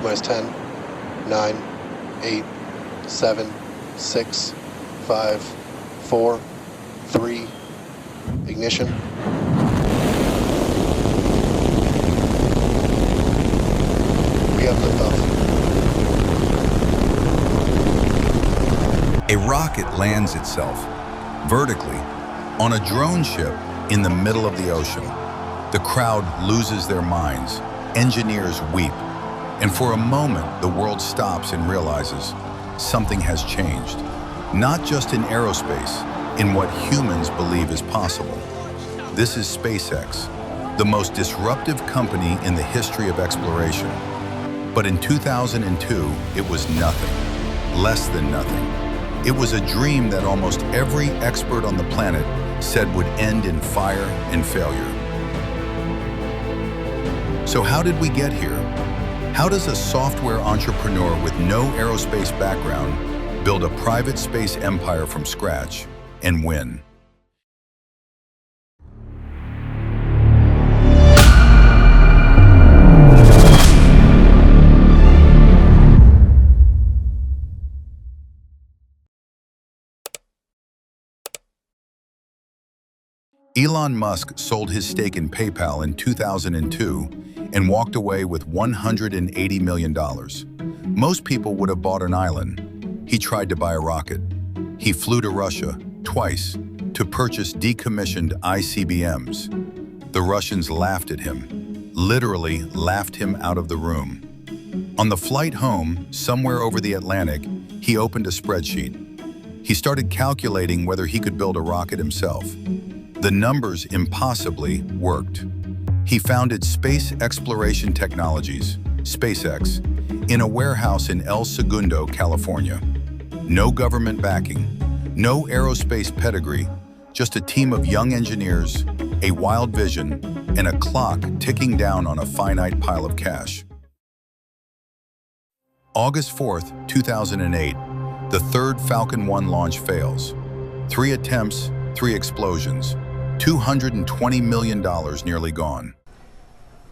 minus 10, 9, 8, 7, 6, 5, 4, 3, ignition. We have liftoff. A rocket lands itself, vertically, on a drone ship in the middle of the ocean. The crowd loses their minds, engineers weep, and for a moment the world stops and realizes something has changed. Not just in aerospace, in what humans believe is possible. This is SpaceX, the most disruptive company in the history of exploration. But in 2002, it was nothing, less than nothing. It was a dream that almost every expert on the planet said would end in fire and failure. So how did we get here? How does a software entrepreneur with no aerospace background build a private space empire from scratch and win? Elon Musk sold his stake in PayPal in 2002 and walked away with $180 million. Most people would have bought an island. He tried to buy a rocket. He flew to Russia twice to purchase decommissioned ICBMs. The Russians laughed at him, literally laughed him out of the room. On the flight home, somewhere over the Atlantic, he opened a spreadsheet. He started calculating whether he could build a rocket himself. The numbers impossibly worked. He founded Space Exploration Technologies, SpaceX, in a warehouse in El Segundo, California. No government backing, no aerospace pedigree, just a team of young engineers, a wild vision, and a clock ticking down on a finite pile of cash. August 4th, 2008, the third Falcon 1 launch fails. 3 attempts, 3 explosions. $220 million nearly gone.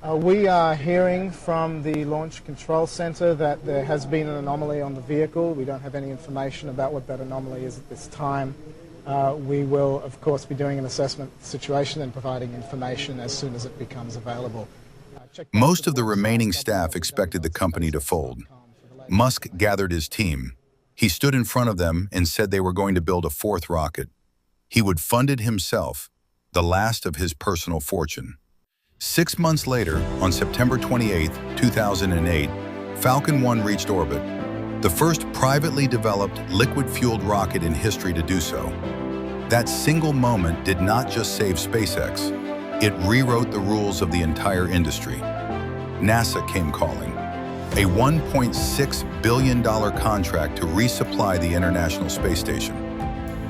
We are hearing from the Launch Control Center that there has been an anomaly on the vehicle. We don't have any information about what that anomaly is at this time. We will, of course, be doing an assessment of the situation and providing information as soon as it becomes available. Most of the remaining staff expected the company to fold. Musk gathered his team. He stood in front of them and said they were going to build a 4th rocket. He would fund it himself, the last of his personal fortune. 6 months later, on September 28, 2008, Falcon 1 reached orbit, the first privately developed liquid-fueled rocket in history to do so. That single moment did not just save SpaceX, it rewrote the rules of the entire industry. NASA came calling, a $1.6 billion contract to resupply the International Space Station.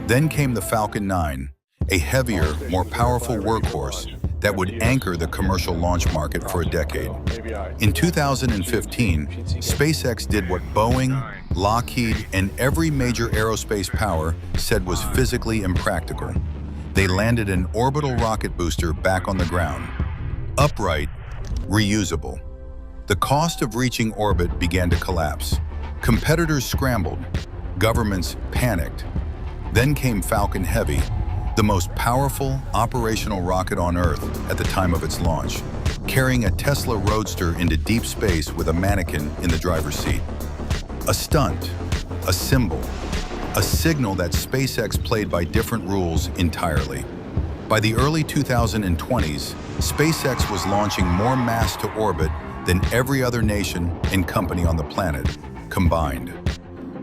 Then came the Falcon 9, a heavier, more powerful workhorse that would anchor the commercial launch market for a decade. In 2015, SpaceX did what Boeing, Lockheed, and every major aerospace power said was physically impractical. They landed an orbital rocket booster back on the ground. Upright, reusable. The cost of reaching orbit began to collapse. Competitors scrambled. Governments panicked. Then came Falcon Heavy, the most powerful operational rocket on Earth at the time of its launch, carrying a Tesla Roadster into deep space with a mannequin in the driver's seat. A stunt, a symbol, a signal that SpaceX played by different rules entirely. By the early 2020s, SpaceX was launching more mass to orbit than every other nation and company on the planet combined.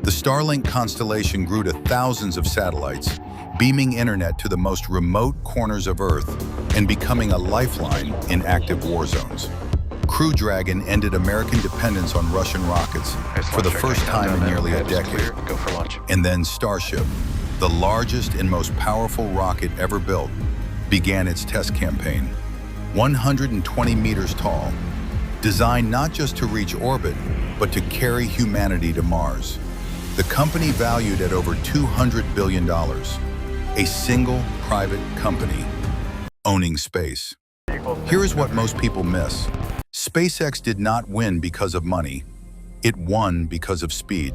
The Starlink constellation grew to thousands of satellites, beaming internet to the most remote corners of Earth and becoming a lifeline in active war zones. Crew Dragon ended American dependence on Russian rockets for the first time in nearly a decade. And then Starship, the largest and most powerful rocket ever built, began its test campaign. 120 meters tall, designed not just to reach orbit, but to carry humanity to Mars. The company valued at over $200 billion. A single private company owning space. Here is what most people miss. SpaceX did not win because of money. It won because of speed.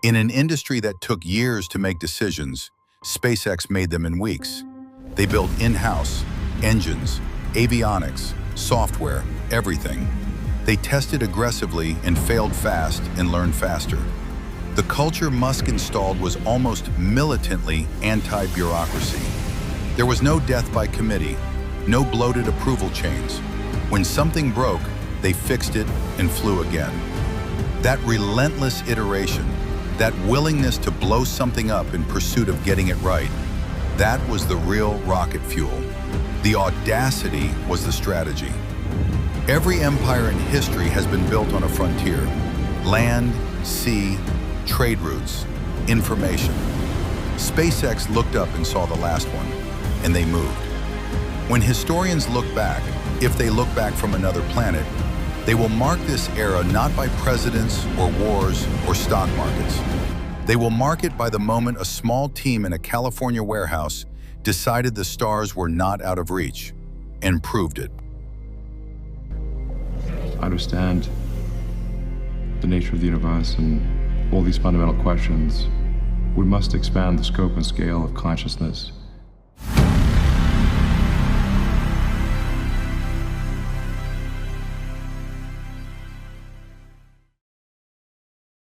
In an industry that took years to make decisions, SpaceX made them in weeks. They built in-house, engines, avionics, software, everything. They tested aggressively and failed fast and learned faster. The culture Musk installed was almost militantly anti-bureaucracy. There was no death by committee, no bloated approval chains. When something broke, they fixed it and flew again. That relentless iteration, that willingness to blow something up in pursuit of getting it right, that was the real rocket fuel. The audacity was the strategy. Every empire in history has been built on a frontier. Land, sea, trade routes, information. SpaceX looked up and saw the last one, and they moved. When historians look back, if they look back from another planet, they will mark this era not by presidents or wars or stock markets. They will mark it by the moment a small team in a California warehouse decided the stars were not out of reach and proved it. I understand the nature of the universe and all these fundamental questions. We must expand the scope and scale of consciousness